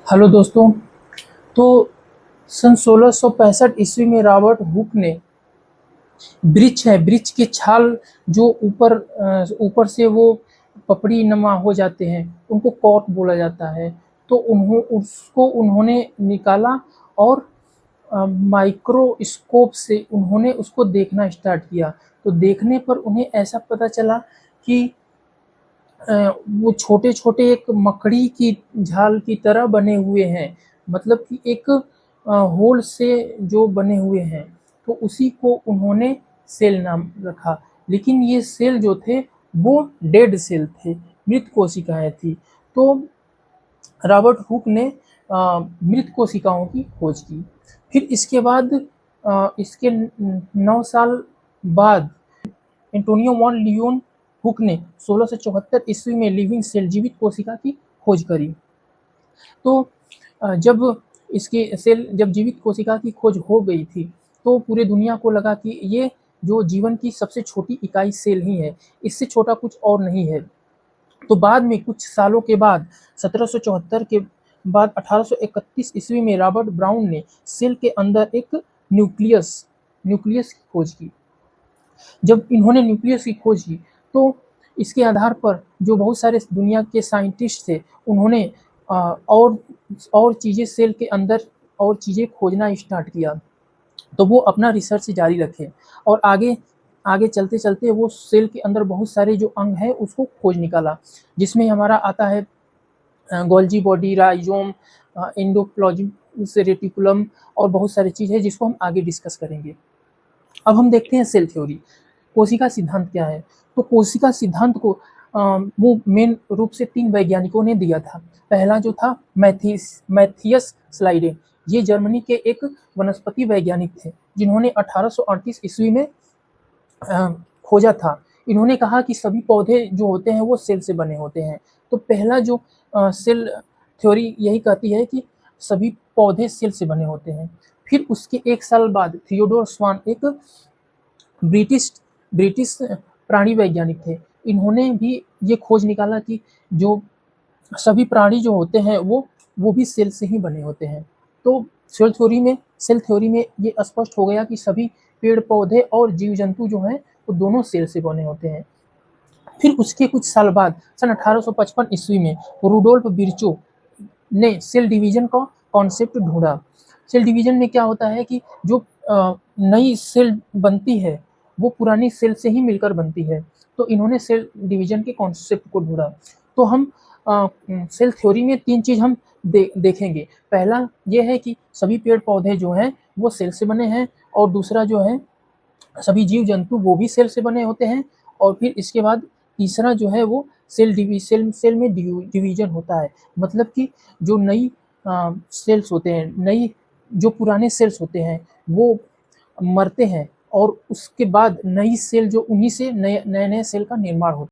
Hello दोस्तों। तो सन 1665 ईस्वी में रॉबर्ट हुक ने वृक्ष की छाल जो ऊपर से वो पपड़ी नमा हो जाते हैं, उनको कॉर्क बोला जाता है। तो उन्होंने निकाला और माइक्रोस्कोप से उन्होंने उसको देखना स्टार्ट किया। तो देखने पर उन्हें ऐसा पता चला कि वो छोटे-छोटे एक मकड़ी की झाल की तरह बने हुए हैं, मतलब कि एक होल से जो बने हुए हैं, तो उसी को उन्होंने सेल नाम रखा। लेकिन ये सेल जो थे वो डेड सेल थे, मृत कोशिकाएँ थी। तो रॉबर्ट हुक ने मृत कोशिकाओं की खोज की। फिर इसके बाद इसके 9 साल बाद एंटोनियो वॉन लियोन हुक ने 1674 ईस्वी में लिविंग सेल जीवित कोशिका की खोज करी। तो जब जीवित कोशिका की खोज हो गई थी, तो पूरे दुनिया को लगा कि ये जो जीवन की सबसे छोटी इकाई सेल ही है, इससे छोटा कुछ और नहीं है। तो बाद में कुछ सालों के बाद 1774 के बाद 1831 ईस्वी में रॉबर्ट ब्राउन ने सेल के अंदर एक न्यूक्लियस न्यूक्लियस की खोज की। जब इन्होंने न्यूक्लियस की खोज की, तो इसके आधार पर जो बहुत सारे दुनिया के साइंटिस्ट थे, उन्होंने और चीज़ें सेल के अंदर और चीज़ें खोजना स्टार्ट किया। तो वो अपना रिसर्च जारी रखे और आगे आगे चलते-चलते वो सेल के अंदर बहुत सारे जो अंग हैं उसको खोज निकाला, जिसमें हमारा आता है गोल्गी बॉडी, राइज़ोम, एंडोप्लाज़्म रेटिकुलम और बहुत सारी चीज़ है जिसको हम आगे डिस्कस करेंगे। अब हम देखते हैं सेल थ्योरी, कोशिका सिद्धांत क्या है? तो कोशिका सिद्धांत को वो मेन रूप से 3 वैज्ञानिकों ने दिया था। पहला जो था मैथियस स्लाइडे, ये जर्मनी के एक वनस्पति वैज्ञानिक थे, जिन्होंने 1838 ईस्वी में खोजा था। इन्होंने कहा कि सभी पौधे जो होते हैं वो सेल से बने होते हैं। तो पहला जो सेल थ्योरी यही कहती है कि सभी पौधे सेल से बने होते हैं। फिर उसके 1 साल बाद थियोडोर स्वान एक ब्रिटिश ब्रिटिश प्राणी वैज्ञानिक थे। इन्होंने भी ये खोज निकाला कि जो सभी प्राणी जो होते हैं वो भी सेल से ही बने होते हैं। तो सेल थ्योरी में ये स्पष्ट हो गया कि सभी पेड़-पौधे और जीव-जंतु जो हैं वो दोनों सेल से बने होते हैं। फिर उसके कुछ साल बाद सन 1855 ईस्वी में रुडोल्फ विर्चो ने सेल डिवीजन का कॉन्सेप्ट ढूँढा। सेल डिवीजन में क्या होता है कि जो नई सेल बनती है, वो पुरानी सेल से ही मिलकर बनती है। तो इन्होंने सेल डिवीजन के कॉन्सेप्ट को ढूँढा। तो हम सेल थ्योरी में 3 चीज़ हम देखेंगे। पहला ये है कि सभी पेड़-पौधे जो हैं, वो सेल से बने हैं और दूसरा जो है सभी जीव-जंतु वो भी सेल से बने होते हैं और फिर इसके बाद तीसरा जो है वो सेल में डिवीज़न होता है। मतलब कि जो नई सेल्स होते हैं, जो पुराने सेल्स होते हैं, वो मरते हैं और उसके बाद नई सेल जो उन्हीं से नए-नए सेल का निर्माण होता है।